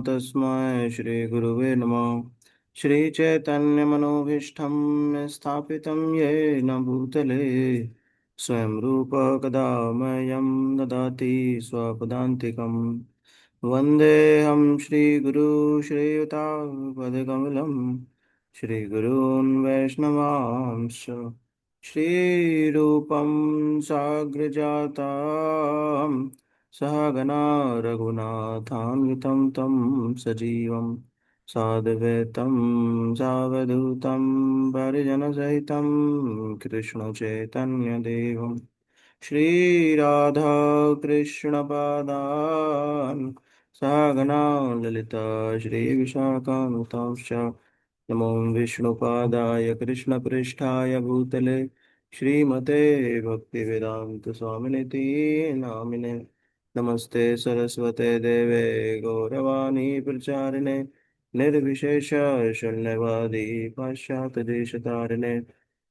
तस्मै श्रीगुरुवे नमः। श्रीचैतन्यमनोभीष्टं स्थापितं येन भूतले स्वयं रूप कदा मह्यं ददाति स्वपदान्तिकं। वन्देऽहं श्रीगुरू श्रीयुतापदकमलं श्रीगुरून् वैष्णवांश्च श्रीरूपं साग्रजातां सहगना रघुनाथान्वितं तं सजीवं साद्वैतं सावधूतं परिजनसहितं कृष्णचैतन्यदेवं श्रीराधा कृष्णपादान् सहगना ललिता श्रीविशाखानुतांश्च नमो विष्णुपादाय कृष्णपृष्ठाय भूतले श्रीमते भक्तिवेदांत स्वामिनिति नामिने। नमस्ते सरस्वते देवे गौरवाणी प्रचारिणे निर्विशेष शून्यवादी पाश्चात्यदेशतारिणे।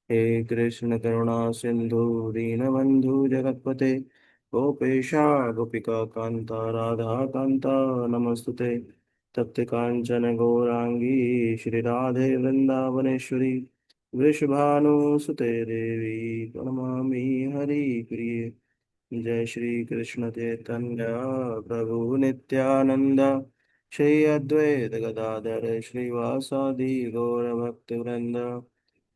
हे कृष्ण करुणा सिंधु दीनबंधु जगतपते गोपेशा गोपिका कांता राधा कांता नमस्तुते। तप्त कांचन गौरांगी श्री राधे वृंदावनेश्वरी वृषभानुसुते देवी प्रणमामि हरिप्रिये। जय श्री कृष्ण चैतन्य प्रभु नित्यानंद श्री अद्वैत गदाधर श्रीवासादि गौर भक्तवृंद।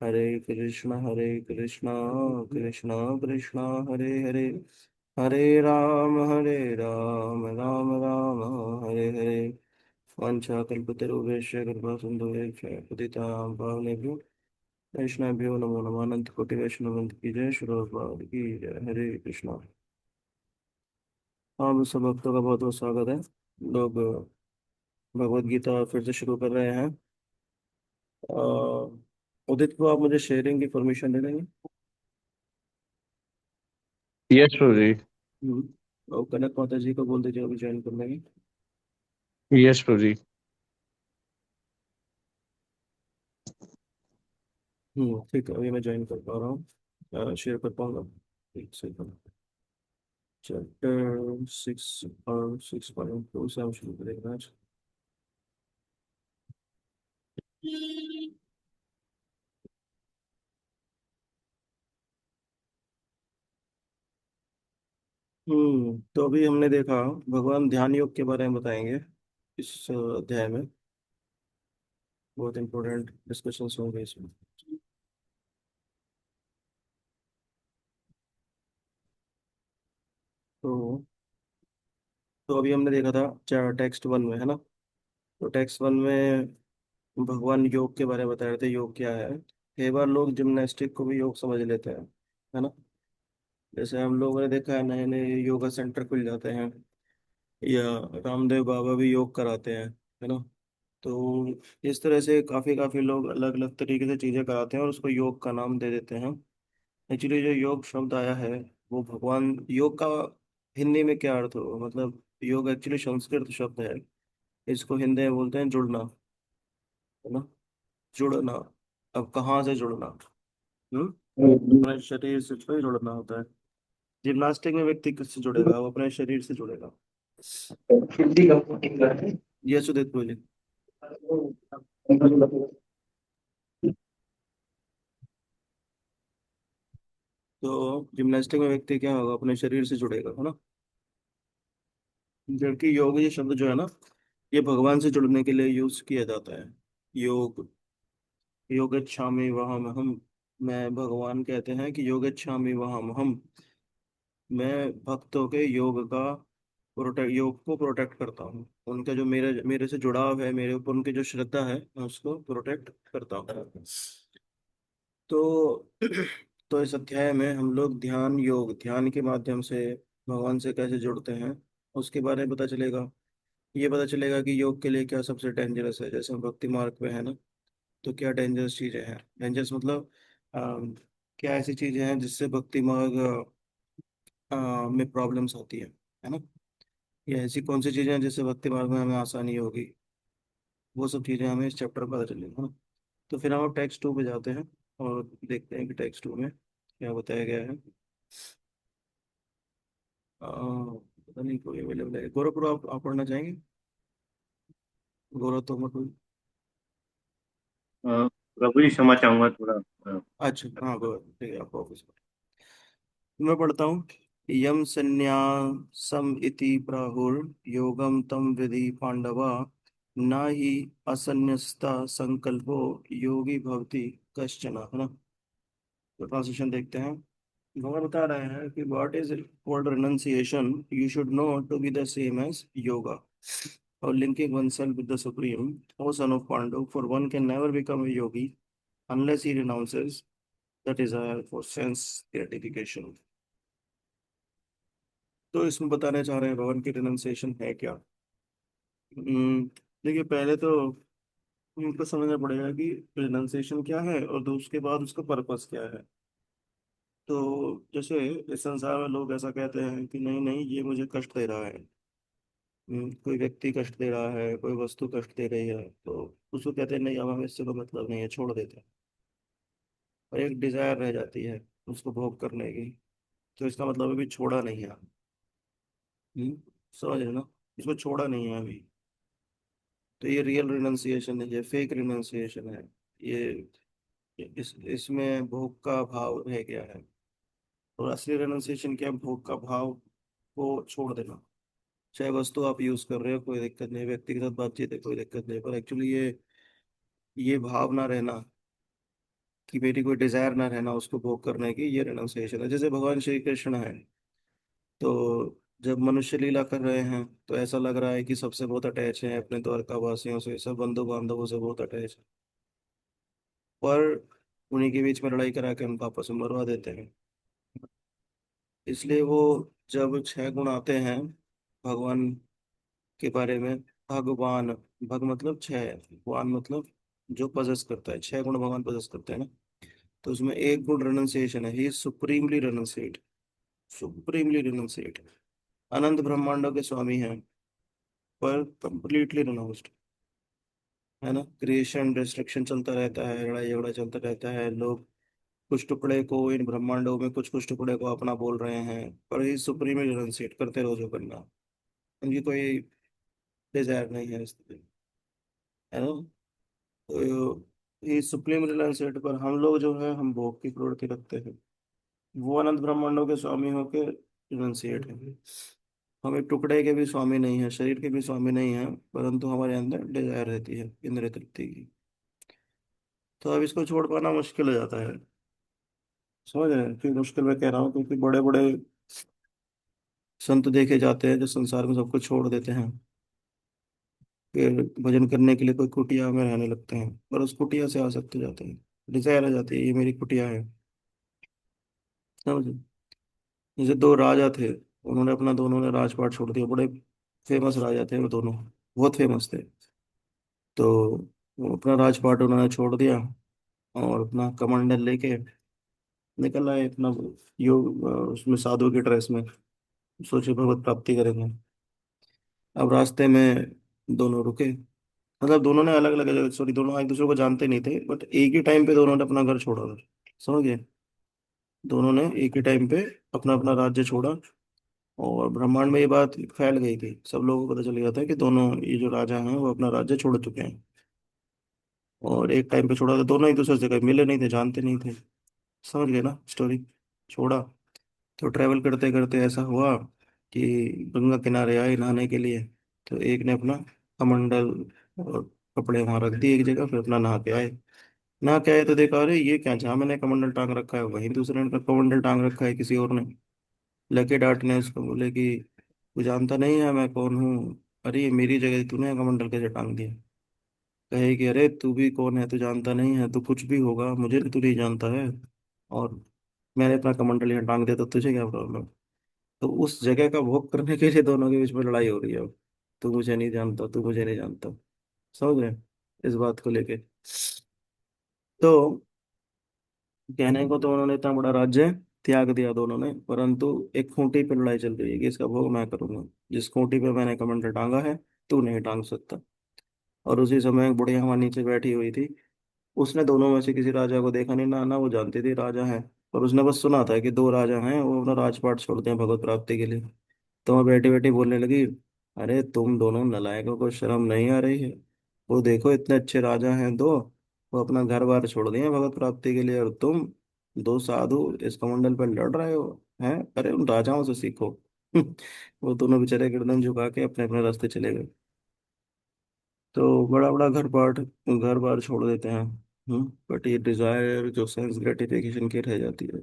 हरे कृष्ण कृष्ण कृष्ण हरे हरे हरे राम राम राम हरे हरे। वाञ्छाकल्पतरुभ्यश्च कृपा सिन्धुभ्यश्च पतितानां पावनेभ्यो वैष्णवेभ्यो नमो नमः। अनंत कोटि वैष्णव की जय। श्री प्रभुपाद की जय। हरे कृष्णा। आप सब भक्तों का बहुत बहुत स्वागत है। लोग भगवत गीता फिर से शुरू कर रहे हैं। उदित को आप मुझे शेयरिंग की परमिशन दे देंगे? यस प्रभु जी। और कनक माता जी को बोल दीजिए अभी ज्वाइन कर लेंगे। यस प्रभु जी। ठीक है, अभी मैं ज्वाइन कर पा रहा हूँ, शेयर कर पाऊंगा। एक सेकंड। चैप्टर 6 और 6.2 से हम शुरू करेंगे आज। तो अभी हमने देखा भगवान ध्यान योग के बारे में बताएंगे इस अध्याय में। बहुत इंपॉर्टेंट डिस्कशंस होंगे इसमें। तो अभी हमने देखा था टेक्स्ट वन में, है ना? तो टेक्स्ट वन में भगवान योग के बारे में बता रहे थे, योग क्या है। कई बार लोग जिमनास्टिक को भी योग समझ लेते हैं, है ना? जैसे हम लोगों ने देखा है, नए नए योगा सेंटर खुल जाते हैं, या रामदेव बाबा भी योग कराते हैं, है ना? तो इस तरह से काफी काफी लोग अलग अलग तरीके से चीजें कराते हैं और उसको योग का नाम दे देते हैं। एक्चुअली जो योग शब्द आया है वो भगवान योग का हिंदी में क्या अर्थ हो, मतलब योग एक्चुअली संस्कृत शब्द है। इसको हिंदी में बोलते हैं जुड़ना, है ना? जुड़ना। अब कहाँ से जुड़ना? अपने शरीर से थोड़ी जुड़ना होता है। जिम्नास्टिक में व्यक्ति किससे जुड़ेगा? वो अपने शरीर से जुड़ेगा। हिंदी का कोटिंग करते ये सुदित बोले। हैं। तो जिम्नास्टिक में व्यक्ति क्या होगा? अपने शरीर से जुड़ेगा, है ना? जबकि योग ये शब्द जो है ना, ये भगवान से जुड़ने के लिए यूज किया जाता है। योग योगच्छामि वहम हम। मैं भगवान कहते हैं कि योगच्छामि वहम हम। मैं भक्तों के योग को प्रोटेक्ट करता हूँ। उनका जो मेरे मेरे से जुड़ाव है, मेरे ऊपर उनकी जो श्रद्धा है, मैं उसको प्रोटेक्ट करता हूँ। तो तो इस अध्याय में हम लोग ध्यान के माध्यम से भगवान से कैसे जुड़ते हैं उसके बारे में पता चलेगा। ये पता चलेगा कि योग के लिए क्या सबसे डेंजरस है। जैसे हम भक्ति मार्ग पे है ना, तो क्या डेंजरस चीजें हैं? डेंजरस मतलब क्या ऐसी चीजें हैं जिससे भक्ति मार्ग में प्रॉब्लम्स आती है ना? या ऐसी कौन सी चीजें हैं जिससे भक्ति मार्ग में हमें आसानी होगी? वो सब चीजें हमें इस चैप्टर में पता चलेगी, है ना? तो फिर हम टेक्स्ट 2 पे जाते हैं और देखते हैं कि टेक्स्ट 2 में क्या बताया गया है। पता नहीं कोई अवेलेबल है। गौरव, आप पढ़ना चाहेंगे? बोलो तो मतलब। प्रभु जी क्षमा चाहूंगा थोड़ा अच्छा हाँ बोलो, ठीक है आप ऑफिस। मैं पढ़ता हूँ। यम संन्यासम इति प्राहुर योगम तम विधि पांडवा न ही असन्यस्ता संकल्पो योगी भवति कश्चन, है ना। तो ट्रांसलेशन देखते हैं। भगवान बता रहे हैं कि what is called renunciation you should know to be the same as yoga और linking oneself with the supreme. O son of Pandava, for one can never become a yogi unless he renounces the desire for sense gratification। तो इसमें बताना चाह रहे हैं भगवान की renunciation है क्या। देखिए पहले तो हमको समझना पड़ेगा कि रिनंसिएशन क्या है और उसके बाद उसका पर्पस क्या है। तो जैसे इस संसार में लोग ऐसा कहते हैं कि नहीं नहीं ये मुझे कष्ट दे रहा है। कोई व्यक्ति कष्ट दे रहा है, कोई वस्तु कष्ट दे रही है, तो उसको कहते हैं नहीं अब हमें इससे कोई मतलब नहीं है, छोड़ देते हैं। और एक डिजायर रह जाती है उसको भोग करने की, तो इसका मतलब अभी छोड़ा नहीं है। समझ रहे ना, इसको छोड़ा नहीं है अभी। तो ये रियल रिनंसिएशन है, ये फेक रिनंसिएशन है। ये इसमें भोग का भाव रह गया है। और असली रिनंसिएशन क्या है? भोग का भाव को छोड़ देना। चाहे वस्तु आप यूज कर रहे हो कोई दिक्कत नहीं, व्यक्ति के साथ बातचीत है कोई दिक्कत नहीं, पर एक्चुअली ये भाव ना रहना कि मेरी कोई डिजायर ना रहना उसको भोग करने की, ये रिनंसिएशन है। जैसे भगवान श्री कृष्ण है, तो जब मनुष्य लीला कर रहे हैं तो ऐसा लग रहा है कि सबसे बहुत अटैच है, अपने द्वारका वासियों से, सब बंधु बांधवों से बहुत अटैच है। पर उन्हीं के बीच में लड़ाई करा के उनको आपस में मरवा देते हैं। इसलिए वो जब छह गुण आते हैं भगवान के बारे में, भगवान, भग मतलब छह, भगवान मतलब जो पजेस करता है, छह गुण भगवान पजेस करते हैं ना। तो उसमें एक गुण रेनन्सिएशन है, ही सुप्रीमली रेनन्सिएट, सुप्रीमली रेनन्सिएट। अनंत ब्रह्मांडों के स्वामी हैं पर कंप्लीटली रेनाउंस्ड, है ना। क्रिएशन डिस्ट्रक्शन चलता रहता है, लड़ाई झगड़ा चलता रहता है, लोग कुछ टुकड़े को इन ब्रह्मांडों में कुछ कुछ टुकड़े को अपना बोल रहे हैं, पर ही सुप्रीमली रेनन्सिएट करते रहो जो करना। उनकी कोई डिजायर नहीं है इस, है ना। तो ये सुप्रीम रियलाइजेड, पर हम लोग जो है हम भोग की प्रवृत्ति रखते हैं। वो अनंत ब्रह्मांडों के स्वामी होके रियलाइजेड है। हम एक टुकड़े के भी स्वामी नहीं है, शरीर के भी स्वामी नहीं है, परंतु हमारे अंदर डिजायर रहती है इंद्रिय तृप्ति की। तो अब इसको छोड़ पाना मुश्किल हो जाता है। समझ रहे हैं, क्यों मुश्किल मैं कह रहा हूँ? क्योंकि बड़े बड़े संत देखे जाते हैं जो संसार में सब कुछ छोड़ देते हैं, फिर भजन करने के लिए कोई कुटिया में रहने लगते हैं, पर उस कुटिया से आसक्त हो जाते हैं। डिजायर आ जाती है ये मेरी कुटिया है। समझे। जैसे दो राजा थे, उन्होंने अपना, दोनों ने राजपाट छोड़ दिया, बड़े फेमस राजा थे वो दोनों, बहुत फेमस थे। तो वो अपना राजपाट उन्होंने छोड़ दिया और अपना कमंडल लेके निकल आए अपना योग, उसमें साधु की ड्रेस में, सोचे भगवत प्राप्ति करेंगे। अब रास्ते में दोनों रुके, मतलब दोनों ने अलग अलग, सॉरी दोनों एक दूसरे को जानते नहीं थे, बट एक ही टाइम पे दोनों ने अपना घर छोड़ा था। समझ गए। दोनों ने एक ही टाइम पे अपना अपना राज्य छोड़ा। और ब्रह्मांड में ये बात फैल गई थी, सब लोगों को पता चल गया था कि दोनों ये जो राजा हैं वो अपना राज्य छोड़ चुके हैं। और एक टाइम पे छोड़ा था, दोनों एक दूसरे से कहीं मिले नहीं थे, जानते नहीं थे। समझ गए ना स्टोरी। छोड़ा, तो ट्रैवल करते करते ऐसा हुआ कि गंगा किनारे आए नहाने के लिए। तो एक ने अपना कमंडल और कपड़े वहां रख दिए एक जगह, फिर अपना नहा के आए। नहा के आए तो देखा, अरे ये क्या, जहाँ मैंने कमंडल टांग रखा है वहीं दूसरे ने कमंडल टांग रखा है किसी और ने। लगे डांटने उसको, बोले कि तू जानता नहीं है मैं कौन हूँ? अरे ये मेरी जगह तूने कमंडल कैसे टांग दिया? कहे कि अरे तू भी कौन है, तू जानता नहीं है, तू कुछ भी होगा, मुझे तू नहीं जानता है। और मैंने अपना कमंडल यहाँ टांग दिया तो तुझे क्या प्रॉब्लम? तो उस जगह का भोग करने के लिए दोनों के बीच में लड़ाई हो रही है अब। तू मुझे नहीं जानता, तू मुझे नहीं जानता। समझ रहे हैं इस बात को लेके। तो कहने को तो उन्होंने इतना बड़ा राज्य त्याग दिया दोनों ने, परंतु एक खूंटी पे लड़ाई चल रही है कि इसका भोग मैं करूंगा। जिस खूंटी पे मैंने कमंडल टांगा है तू नहीं टांग सकता। और उसी समय एक बुढ़िया वहां नीचे बैठी हुई थी। उसने दोनों में से किसी राजा को देखा नहीं, ना ना वो जानती थी राजा है, पर उसने बस सुना था कि दो राजा हैं वो अपना राजपाट छोड़ते हैं भगवत प्राप्ति के लिए। तो वहाँ बैठी बैठी बोलने लगी, अरे तुम दोनों नलायकों को शर्म नहीं आ रही है? वो देखो इतने अच्छे राजा हैं दो, वो अपना घर बार छोड़ दिए भगवत प्राप्ति के लिए, और तुम दो साधु इस कमंडल पर लड़ रहे हो हैं। अरे उन राजाओं से सीखो। वो दोनों बेचारे गर्दन झुका के अपने अपने रास्ते चले गए। तो बड़ा बड़ा घर बार छोड़ देते हैं। बट ये डिजायर जो सेंस ग्रेटिफिकेशन की रह जाती है।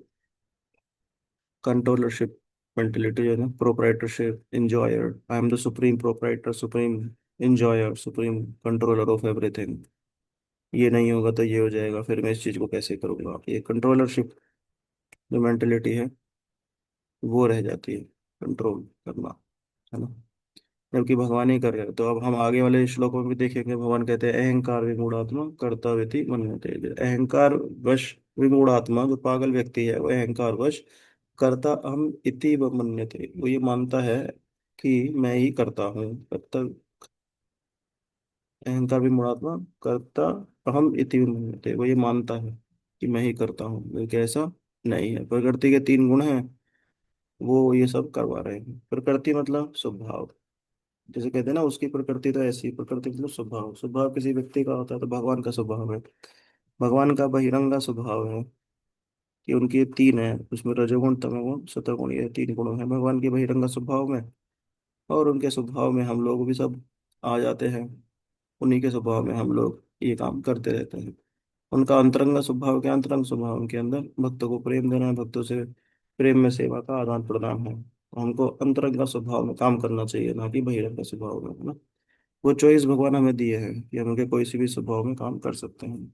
कंट्रोलरशिप मेंटेलिटी है ना, proprietorship, enjoyer, I am the supreme proprietor, supreme enjoyer, supreme controller of everything. ये नहीं होगा तो ये हो जाएगा, फिर मैं इस चीज को कैसे करूंगा, ये कंट्रोलरशिप जो मेंटेलिटी है वो रह जाती है, कंट्रोल करना, है ना। जबकि भगवान ही कर रहे हैं। तो अब हम आगे वाले श्लोकों में भी देखेंगे, भगवान कहते हैं अहंकार विमूढ़ात्मा कर्तव्यति मन्यते। अहंकार वश विमूढ़ात्मा जो पागल व्यक्ति है, वो अहंकार वश कर्ता अहम इति व मन्यते, वो ये मानता है कि मैं ही करता हूँ। कर्तव्य अहंकार विमूढ़ात्मा कर्ता अहम इति व मन्यते, वो ये मानता है कि मैं ही करता हूँ, लेकिन ऐसा नहीं है। प्रकृति के तीन गुण हैं, वो ये सब करवा रहे हैं। प्रकृति मतलब स्वभाव, जैसे कहते हैं ना उसकी प्रकृति तो ऐसी, प्रकृति मतलब स्वभाव। स्वभाव किसी व्यक्ति का होता है, तो भगवान का स्वभाव है। भगवान का बहिरंगा स्वभाव है कि उनके ये तीन है, उसमें रजोगुण तमोगुण सतोगुण, ये तीन गुण है भगवान के बहिरंगा स्वभाव में। और उनके स्वभाव में हम लोग भी सब आ जाते हैं, उन्हीं के स्वभाव में हम लोग ये काम करते रहते हैं। उनका अंतरंग स्वभाव, क्या अंतरंग स्वभाव, उनके अंदर भक्तों को प्रेम देना है, भक्तों से प्रेम में सेवा का आदान प्रदान है। हमको अंतरंग स्वभाव में काम करना चाहिए, ना कि बहिरंग स्वभाव में, है ना। वो चॉइस भगवान हमें दिए हैं कि हम उनके कोई सी भी स्वभाव में काम कर सकते हैं।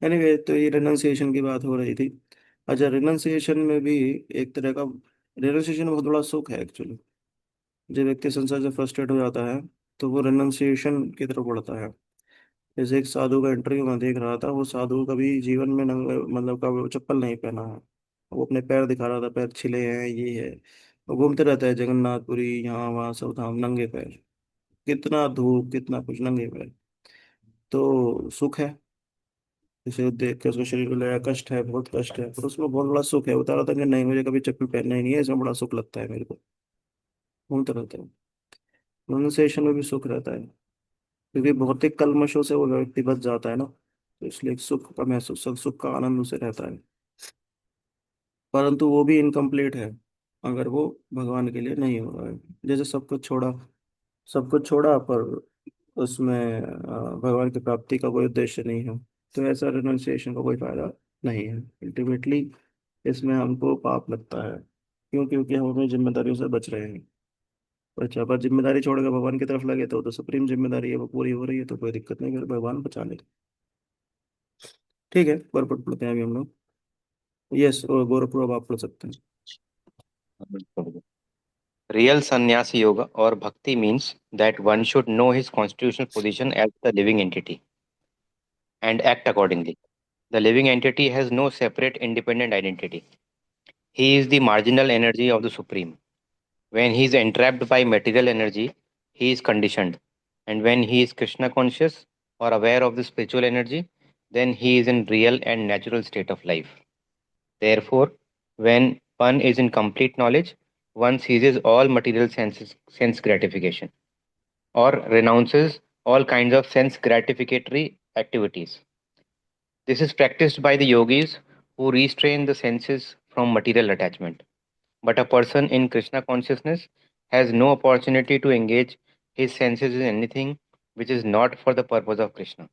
एनीवे, तो ये रिनंसिएशन की बात हो रही थी। अच्छा, रिनंसिएशन में भी एक तरह का, रिनंसिएशन बहुत बड़ा सुख है एक्चुअली। जब व्यक्ति संसार से फ्रस्ट्रेट हो जाता है तो वो रिनंसिएशन की तरफ बढ़ता है। जैसे एक साधु का इंटरव्यू में देख रहा था, वो साधु कभी जीवन में मतलब का चप्पल नहीं पहना है। वो अपने पैर दिखा रहा था, पैर छिले हैं, ये है। वो घूमते रहता है जगन्नाथपुरी, यहाँ वहाँ सब धाम, नंगे पैर। कितना धूप, कितना कुछ, नंगे पैर। तो सुख है, इसे देख के उसके शरीर को लगा कष्ट है, बहुत कष्ट है, पर उसमें बहुत बड़ा सुख है। बता रहा था कि नहीं, मुझे कभी चप्पल पहनना ही नहीं है, इसमें बड़ा सुख लगता है मेरे को। घूमते रहते हैं। प्रोनाउंसिएशन में भी सुख रहता है, क्योंकि भौतिक कल्मशों से वो व्यक्ति बच जाता है ना, तो इसलिए एक सुख का महसूस, सुख का आनंद उसे रहता है। परंतु वो भी इनकम्प्लीट है अगर वो भगवान के लिए नहीं हो रहा है। जैसे सब कुछ छोड़ा, पर उसमें भगवान की प्राप्ति का कोई उद्देश्य नहीं है, तो ऐसा रिनंसिएशन का कोई फायदा नहीं है। अल्टीमेटली इसमें हमको पाप लगता है। क्यों? क्योंकि हम अपनी जिम्मेदारियों से बच रहे हैं। अच्छा, पर जिम्मेदारी छोड़कर भगवान की तरफ लगे तो सुप्रीम जिम्मेदारी है, वो पूरी हो रही है, तो कोई दिक्कत नहीं, फिर भगवान बचा ले। ठीक है, पर पढ़ते हैं अभी हम लोग। यस, गौरव अब आप पढ़ सकते हैं। Real sannyasi yoga or bhakti means that one should know his constitutional position as the living entity and act accordingly. The living entity has no separate independent identity. He is the marginal energy of the Supreme. When he is entrapped by material energy, he is conditioned. And when he is Krishna conscious or aware of the spiritual energy, then he is in real and natural state of life. Therefore, when one is in complete knowledge, one ceases all material sense gratification or renounces all kinds of sense gratificatory activities. This is practiced by the yogis who restrain the senses from material attachment. But a person in Krishna consciousness has no opportunity to engage his senses in anything which is not for the purpose of Krishna.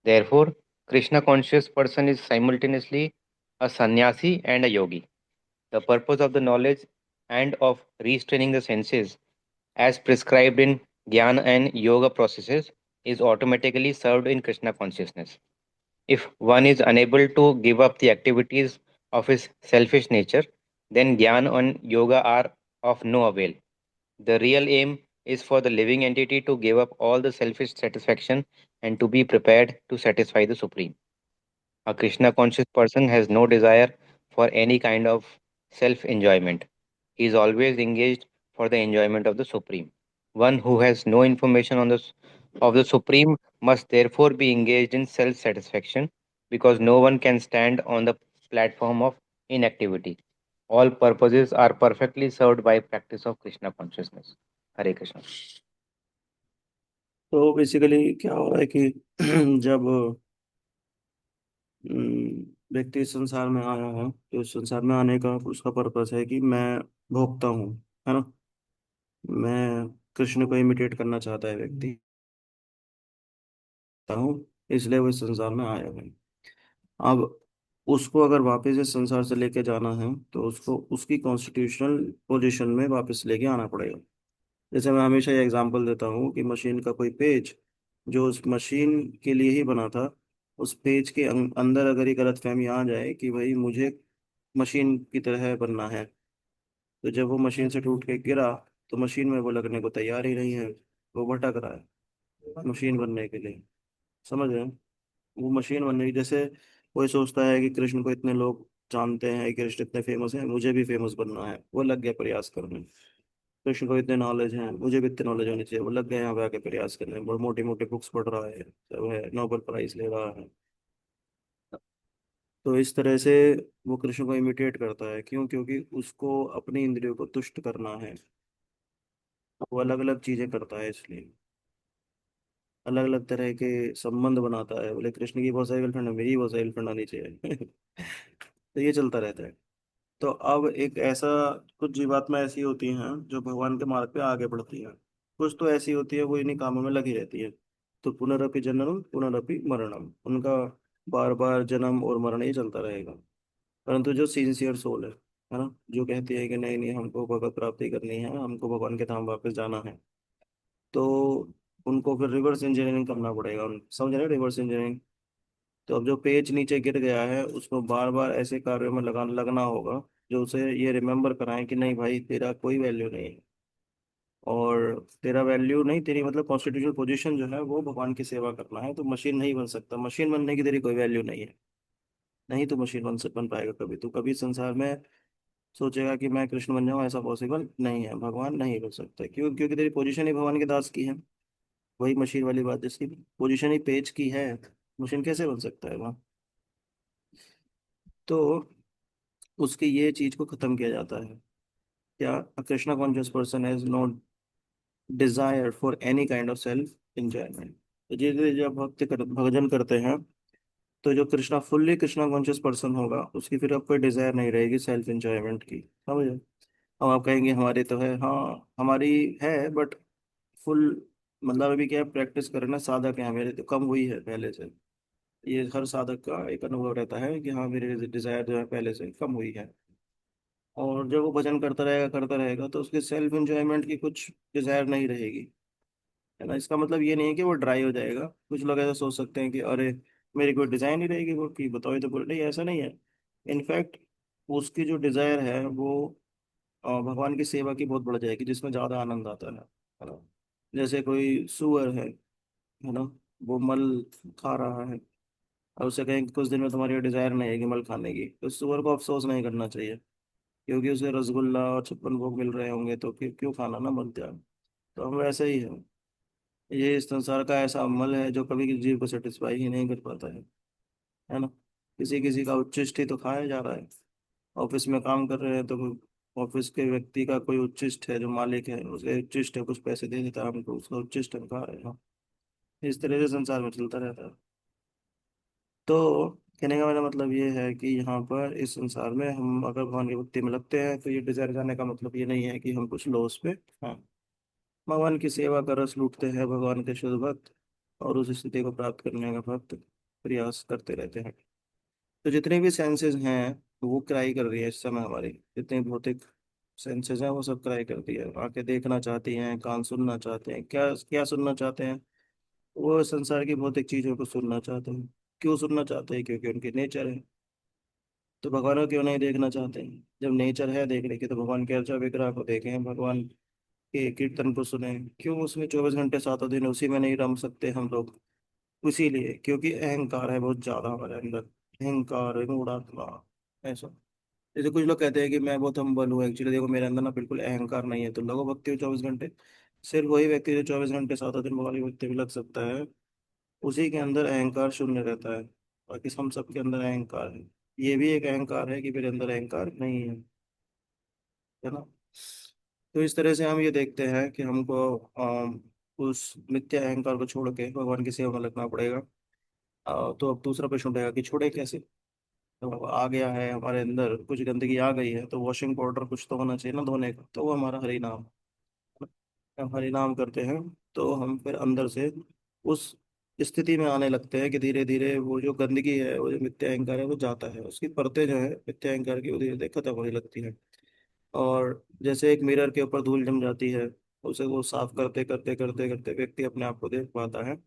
Therefore, Krishna conscious person is simultaneously a sannyasi and a yogi. The purpose of the knowledge and of restraining the senses as prescribed in Jnana and Yoga processes is automatically served in Krishna consciousness. If one is unable to give up the activities of his selfish nature, then Jnana and Yoga are of no avail. The real aim is for the living entity to give up all the selfish satisfaction and to be prepared to satisfy the Supreme. A Krishna conscious person has no desire for any kind of self enjoyment. He is always engaged for the enjoyment of the Supreme. One who has no information of the Supreme must therefore be engaged in self satisfaction because no one can stand on the platform of inactivity. All purposes are perfectly served by practice of Krishna consciousness. Hare Krishna. तो basically क्या हो रहा है कि जब व्यक्ति इस संसार में आया है, तो इस संसार में आने का उसका पर्पस है कि मैं भोगता हूँ, है ना। मैं कृष्ण को इमिटेट करना चाहता है व्यक्ति, हूँ, इसलिए वो इस संसार में आया है। अब उसको अगर वापस इस संसार से लेके जाना है, तो उसको उसकी कॉन्स्टिट्यूशनल पोजीशन में वापस लेके आना पड़ेगा। जैसे मैं हमेशा ये एग्जांपल देता हूँ कि मशीन का कोई पेज जो उस मशीन के लिए ही बना था, उस पेज के अंदर अगर ये गलतफहमी आ जाए कि भाई मुझे मशीन की तरह बनना है, तो जब वो मशीन से टूट के गिरा, तो मशीन में वो लगने को तैयार ही नहीं है, वो भटक रहा है मशीन बनने के लिए। समझ रहे हैं? वो मशीन बनने की, जैसे कोई सोचता है कि कृष्ण को इतने लोग जानते हैं, कृष्ण इतने फेमस है, मुझे भी फेमस बनना है, वो लग गया प्रयास करने। कृष्ण को इतने नॉलेज है, मुझे भी इतने नॉलेज होनी चाहिए, वो लग गया यहाँ पे आके प्रयास करने, बहुत मोटी मोटी बुक्स पढ़ रहा है, सब है, नोबेल प्राइज ले रहा है। तो इस तरह से वो कृष्ण को इमिटेट करता है, क्यों? क्योंकि उसको अपनी इंद्रियों को तुष्ट करना है। वो अलग अलग चीजें करता है, इसलिए अलग अलग तरह के संबंध बनाता है। बोले कृष्ण की बहुत सारी गर्लफ्रेंड है, मेरी बहुत सारी गर्लफ्रेंड आनी चाहिए। तो ये चलता रहता है। तो अब एक ऐसा, कुछ जीवात्मा ऐसी होती हैं जो भगवान के मार्ग पे आगे बढ़ती हैं, कुछ तो ऐसी होती है वो इन्हीं कामों में लगी रहती है। तो पुनरपि जननम पुनरपि मरणम, उनका बार बार जन्म और मरण ये चलता रहेगा। परंतु जो सिंसियर सोल है ना, जो कहती है कि नहीं नहीं, हमको भगवत प्राप्ति करनी है, हमको भगवान के धाम वापस जाना है, तो उनको फिर रिवर्स इंजीनियरिंग करना पड़ेगा। समझ रहे हैं, रिवर्स इंजीनियरिंग। तो अब जो पेज नीचे गिर गया है, उसको बार बार ऐसे कार्यों में लगना होगा जो उसे ये रिमेम्बर कराएं कि नहीं भाई, तेरा कोई वैल्यू नहीं है, और तेरा वैल्यू नहीं, तेरी मतलब कॉन्स्टिट्यूशनल पोजीशन जो है वो भगवान की सेवा करना है। तो मशीन नहीं बन सकता, मशीन बनने की तेरी कोई वैल्यू नहीं है। नहीं तो मशीन बन पाएगा कभी, तो कभी संसार में सोचेगा कि मैं कृष्ण बन जाऊं, ऐसा पॉसिबल नहीं है, भगवान नहीं बन सकता। क्यों? क्योंकि तेरी पोजीशन ही भगवान के दास की है। वही मशीन वाली बात, जिसकी पोजीशन ही पेज की है, मशीन कैसे बन सकता है वहाँ? तो उसकी ये चीज को खत्म किया जाता है। क्या? Krishna conscious person has no desire for any kind of self enjoyment. तो धीरे जब भजन करते हैं, तो जो Krishna fully Krishna conscious person होगा, उसकी फिर अब कोई डिजायर नहीं रहेगी सेल्फ एंजॉयमेंट की। समझे? अब आप कहेंगे हमारी तो है, हाँ हमारी है, बट फुल मतलब अभी क्या प्रैक्टिस करना, साधक है, मेरे तो कम हुई है पहले से। ये हर साधक का एक अनुभव रहता है कि हाँ मेरी डिजायर जो है पहले से कम हुई है। और जब वो भजन करता रहेगा, तो उसके सेल्फ एंजॉयमेंट की कुछ डिजायर नहीं रहेगी, है ना। इसका मतलब ये नहीं है कि वो ड्राई हो जाएगा। कुछ लोग ऐसा सोच सकते हैं कि अरे मेरी कोई डिजाइन नहीं रहेगी, वो की बताओ, ये तो बोल नहीं, ऐसा नहीं है। इनफैक्ट उसकी जो डिजायर है वो भगवान की सेवा की बहुत बढ़ जाएगी, जिसमें ज्यादा आनंद आता है ना। जैसे कोई सुअर है ना, वो मल खा रहा है, और उसे कहें कि कुछ दिन में तुम्हारी डिजायर नहीं है कि मल खाने की, तो सुअर को अफसोस नहीं करना चाहिए, क्योंकि उसे रसगुल्ला और छप्पन भोग मिल रहे होंगे, तो फिर क्यों खाना ना मल त्याग। तो हम वैसे ही है। ये इस संसार का ऐसा अमल है जो कभी किसी जीव को सेटिस्फाई ही नहीं कर पाता है ना। किसी किसी का उच्छिष्ट ही तो खाया जा रहा है। ऑफिस में काम कर रहे हैं, तो ऑफिस के व्यक्ति का कोई उच्छिष्ट है, जो मालिक है उसे उच्छिष्ट है, कुछ पैसे दे देता है हमको, उसका उच्छिष्ट हम खा रहे हैं ना। इस तरह से संसार में चलता रहता है। तो कहने का मेरा मतलब ये है कि यहाँ पर इस संसार में हम अगर भगवान की भक्ति में लगते हैं, तो ये डिजायर जाने का मतलब ये नहीं है कि हम कुछ लॉस पे, हाँ, भगवान की सेवा का रस लूटते हैं, भगवान के शुद्ध भक्त, और उस स्थिति को प्राप्त करने का भक्त प्रयास करते रहते हैं। तो जितने भी सेंसेस हैं वो क्राई कर रही है इस समय, हमारी जितनी भौतिक सेंसेस हैं वो सब क्राई करती है, आंखें देखना चाहती हैं, कान सुनना चाहते हैं। क्या क्या सुनना चाहते हैं? वो संसार की भौतिक चीजों को सुनना चाहते हैं। क्यों सुनना चाहते हैं? क्योंकि उनकी नेचर है। तो भगवान को क्यों नहीं देखना चाहते हैं? जब नेचर है देखने की, तो भगवान के अर्चा विग्रह को देखें, भगवान के कीर्तन को सुने। क्यों उसमें 24 घंटे सातों दिन उसी में नहीं रम सकते हम लोग? इसीलिए क्योंकि अहंकार है बहुत ज्यादा हमारे अंदर, अहंकार मूढ़ात्मा, ऐसा। जैसे कुछ लोग कहते हैं कि मैं बहुत हम्बल हूँ, एक्चुअली देखो मेरे अंदर ना बिल्कुल अहंकार नहीं है। तो लोगों भक्ति हो 24 घंटे, सिर्फ वही व्यक्ति जो 24 घंटे सातों दिन भगवान की भक्ति में लग सकता है, उसी के अंदर अहंकार शून्य रहता है। बाकी हम सबके अंदर अहंकार है। ये भी एक अहंकार है कि मेरे अंदर अहंकार नहीं है ना। तो इस तरह से हम ये देखते हैं कि हमको उस मिथ्या अहंकार को छोड़ के भगवान की सेवा में लगना पड़ेगा। तो अब दूसरा प्रश्न उठेगा कि छोड़े कैसे। तो अब आ गया है हमारे अंदर कुछ गंदगी आ गई है, तो वॉशिंग पाउडर कुछ तो होना चाहिए ना धोने का, तो वो हमारा हरि नाम। हम हरि नाम करते हैं तो हम फिर अंदर से उस स्थिति में आने लगते हैं कि धीरे धीरे वो जो गंदगी है, वो जो मिथ्या अहंकार है वो जाता है, उसकी परतें जो है मिथ्या अहंकार की वो धीरे धीरे खत्म होने लगती है। और जैसे एक मिरर के ऊपर धूल जम जाती है, उसे वो साफ करते करते करते करते व्यक्ति अपने आप को देख पाता है।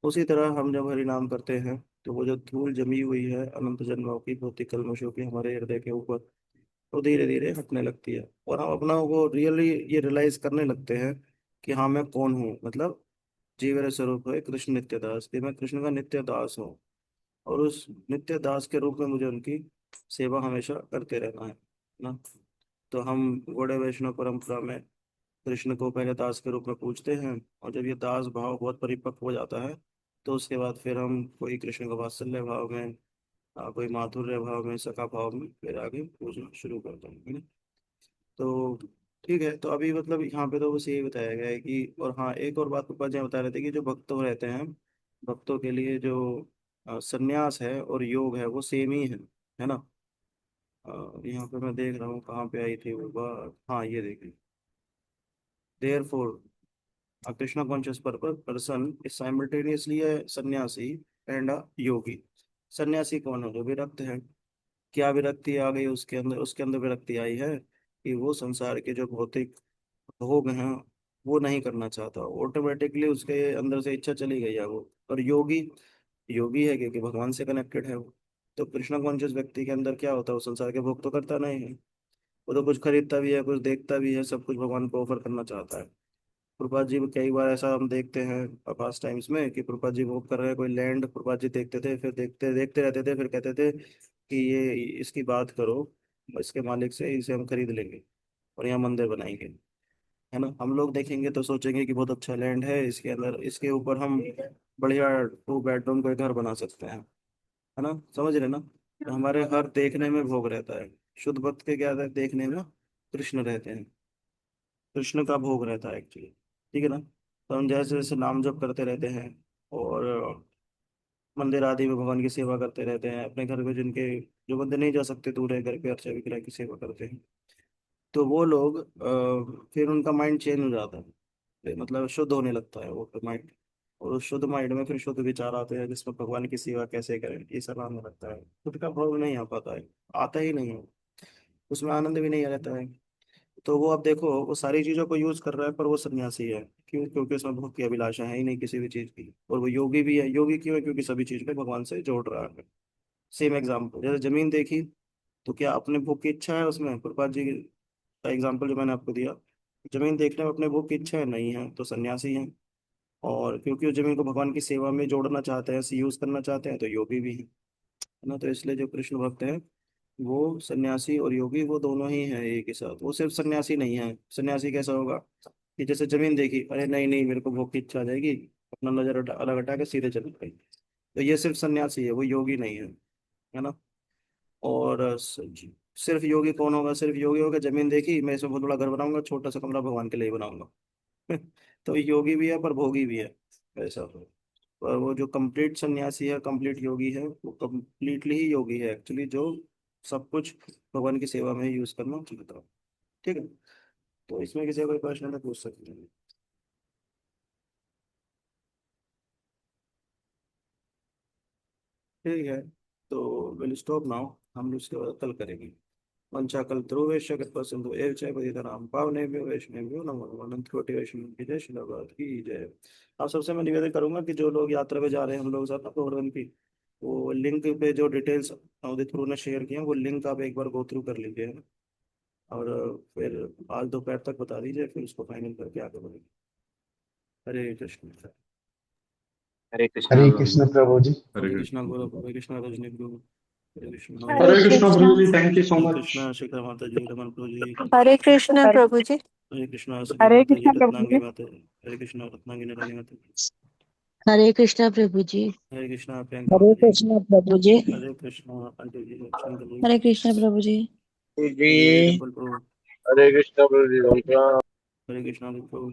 उसी तरह हम जब हरि नाम करते हैं तो वो जो धूल जमी हुई है अनंत जन्मों की भौतिक कल्मशों की हमारे हृदय के ऊपर, वो धीरे धीरे हटने लगती है, और हम अपना वो रियली ये रियलाइज करने लगते हैं कि हाँ मैं कौन हूँ। मतलब जीवन स्वरूप है कृष्ण नित्य दास, कि मैं कृष्ण का नित्य दास हूँ, और उस नित्य दास के रूप में मुझे उनकी सेवा हमेशा करते रहना है ना। तो हम गौड़े वैष्णव परंपरा में कृष्ण को पहले दास के रूप में पूजते हैं, और जब ये दास भाव बहुत परिपक्व हो जाता है तो उसके बाद फिर हम कोई कृष्ण का वात्सल्य भाव में, कोई माधुर्य भाव में, सखा भाव में फिर आगे पूजना शुरू करते हैं, है ना। तो ठीक है, तो अभी मतलब यहाँ पे तो बस यही बताया गया है कि, और हाँ एक और बात ऊपर जी बता रहे थे कि जो भक्तों रहते हैं, भक्तों के लिए जो संन्यास है और योग है वो सेम ही है ना। यहाँ पे मैं देख रहा हूँ कहाँ पे आई थी वो बात, हाँ ये देखिए। Therefore, a Krishna conscious person is simultaneously a sannyasi and a yogi। सन्यासी कौन है? जो विरक्त है। क्या विरक्ति आ गई उसके अंदर? उसके अंदर विरक्ति आई है कि वो संसार के जो भौतिक भोग हैं वो नहीं करना चाहता, ऑटोमेटिकली उसके अंदर से इच्छा चली गई है वो। और योगी, योगी है क्योंकि भगवान से कनेक्टेड है वो। तो कृष्णा कॉन्शियस व्यक्ति के अंदर क्या होता है? वो संसार के भोग तो करता नहीं है, वो तो कुछ खरीदता भी है, कुछ देखता भी है, सब कुछ भगवान को ऑफर करना चाहता है। प्रभुपाद जी कई बार ऐसा हम देखते हैं पास टाइम्स में कि प्रभुपाद जी वो कर रहे हैं कोई लैंड, प्रभुपाद जी देखते थे, फिर देखते देखते रहते थे, फिर कहते थे कि ये इसकी बात करो इसके मालिक से, इसे हम खरीद लेंगे और यहाँ मंदिर बनाएंगे, है ना। हम लोग देखेंगे तो सोचेंगे कि बहुत अच्छा लैंड है, इसके अंदर इसके ऊपर हम बढ़िया 2 बेडरूम का घर बना सकते हैं, है ना। समझ रहे ना। तो हमारे हर देखने में भोग रहता है। शुद्ध भक्त के क्या रहता है? देखने में कृष्ण रहते हैं, कृष्ण का भोग रहता है एक्चुअली। ठीक है ना। तो हम जैसे जैसे नाम जप करते रहते हैं और मंदिर आदि में भगवान की सेवा करते रहते हैं, अपने घर में जिनके जो बंदे नहीं जा सकते दूर है घर पे अर्चा विग्रह की सेवा करते हैं, तो वो लोग फिर उनका माइंड चेंज हो जाता है, फिर मतलब शुद्ध होने लगता है वो माइंड। और उस शुद्ध माइंड में फिर शुद्ध विचार आते हैं जिसमें भगवान की सेवा कैसे करें ये सब आने लगता है। खुद का भाव नहीं आ पाता है, आता ही नहीं है, उसमें आनंद भी नहीं रहता है। तो वो अब देखो वो सारी चीजों को यूज कर रहा है पर वो सन्यासी है। क्यों? क्योंकि उसमें भोग की अभिलाषा है ही नहीं किसी भी चीज की। और वो योगी भी है। योगी क्यों है? क्योंकि सभी चीज को भगवान से जोड़ रहा है। सेम एग्जाम्पल, जैसे जमीन देखी तो क्या अपने भोग की इच्छा है उसमें? प्रभुपाद जी का एग्जाम्पल जो मैंने आपको दिया, जमीन देखने में अपने भोग की इच्छा है नहीं है तो सन्यासी है। और क्योंकि वो जमीन को भगवान की सेवा में जोड़ना चाहते हैं, यूज करना चाहते हैं, तो योगी भी है ना। तो इसलिए जो कृष्ण भक्त है वो सन्यासी और योगी वो दोनों ही हैं एक ही साथ। वो सिर्फ सन्यासी नहीं है। सन्यासी कैसा होगा कि जैसे जमीन देखी, अरे नहीं नहीं मेरे को भोग की इच्छा आ जाएगी, अपना नजर अलग हटा के सीधे चल गई, तो ये सिर्फ सन्यासी है, वो योगी नहीं है ना। और सिर्फ योगी कौन होगा? सिर्फ योगी होगा जमीन देखी, मैं इसमें बहुत बड़ा घर बनाऊंगा, छोटा सा कमरा भगवान के लिए बनाऊंगा। तो योगी भी है पर भोगी भी है, ऐसा। पर वो जो कंप्लीट सन्यासी है, कंप्लीट योगी है, वो कंप्लीटली ही योगी है एक्चुअली, जो सब कुछ भगवान की सेवा में यूज करना चाहता है। ठीक है। तो इसमें किसी का कोई प्रश्न है तो पूछ सकते हैं। ठीक है, तो विल स्टॉप नाउ, हम उसके बाद कल करेंगे। वंशा कल ध्रुवेश कृपा सिंधु एव च पतितनाम पावनेभ्यो वैष्णवेभ्यो नमो नमः। अनंत कोटि वैष्णव की जय, श्रील भगवत की जय। आप सबसे मैं निवेदन करूंगा कि जो लोग यात्रा पे जा रहे हैं हम लोग साथ ना गोवर्धन की, वो लिंक पे जो डिटेल्स अवधि थ्रू ने शेयर किए हैं वो लिंक आप एक बार गो थ्रू कर लीजिए, है ना। और फिर आज दोपहर तक बता दीजिए, फिर उसको फाइनल करके आगे बढ़ेंगे। हरे कृष्ण। हरे कृष्णा। हरे कृष्ण प्रभु जी। हरे कृष्णा गुरु, Hare Krishna Rajni Guru, Hare Krishna, Hare Hare Krishna Krishna. Prabhu ji, thank you so Hare much. Krishna Shekhar माता जी, रमन प्रभु जी, हरे कृष्ण प्रभु जी। हरे कृष्णा सभी हरे माता जी, कृष्ण प्रभु रत्नांगी जी। माता जी, हरे कृष्णा रत्नांगी निराली माता जी, हरे कृष्णा प्रभु जी। हरे कृष्णा प्रियंका हरे माता जी, कृष्ण प्रभु जी। हरे कृष्णा आंटी जी, शंकर जी, हरे कृष्ण प्रभु जी। हरे जी, डिम्पल प्रभु, हरे कृष्ण प्रभु जी, हरे कृष्णा प्रभु।